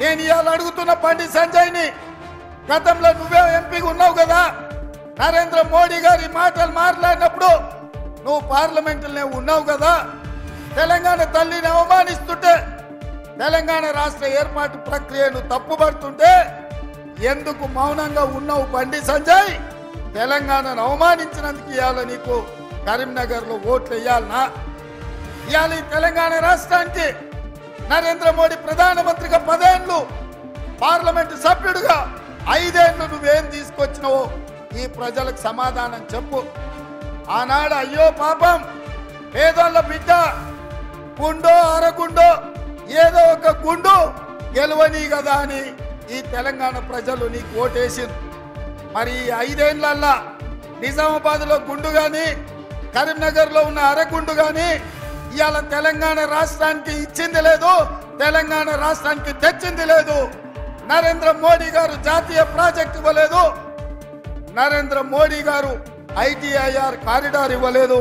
నేను ఇవాళ అడుగుతున్న బండి సంజయ్ని, గతంలో నువ్వే ఎంపీగా ఉన్నావు కదా, నరేంద్ర మోడీ గారి మాటలు మాట్లాడినప్పుడు నువ్వు పార్లమెంటులోనే ఉన్నావు కదా, తెలంగాణ తల్లిని అవమానిస్తుంటే, తెలంగాణ రాష్ట్ర ఏర్పాటు ప్రక్రియను తప్పుపడుతుంటే ఎందుకు మౌనంగా ఉన్నావు బండి సంజయ్? తెలంగాణను అవమానించినందుకు ఇవాళ నీకు కరీంనగర్లో ఓట్లు వేయాలనా? ఇవాళ ఈ తెలంగాణ రాష్ట్రానికి నరేంద్ర మోడీ ప్రధానమంత్రిగా 10 ఏళ్ళు, పార్లమెంటు సభ్యుడిగా 5 ఏళ్ళు నువ్వేం తీసుకొచ్చినావో ఈ ప్రజలకు సమాధానం చెప్పు. ఆనాడు అయ్యో పాపం పేదోళ్ళ బిడ్డ గుండో అరగుండో ఏదో ఒక గుండు గెలవని కదా అని ఈ తెలంగాణ ప్రజలు నీకు ఓటేసింది. మరి 5 ఏళ్లల్లా నిజామాబాద్లో గుండు కానీ, కరీంనగర్లో ఉన్న అరగుండు కానీ ఇవాళ తెలంగాణ రాష్ట్రానికి ఇచ్చింది లేదు, తెలంగాణ రాష్ట్రానికి తెచ్చింది లేదు. నరేంద్ర మోడీ గారు జాతీయ ప్రాజెక్ట్ ఇవ్వలేదు, నరేంద్ర మోడీ గారు ITIR కారిడార్ ఇవ్వలేదు.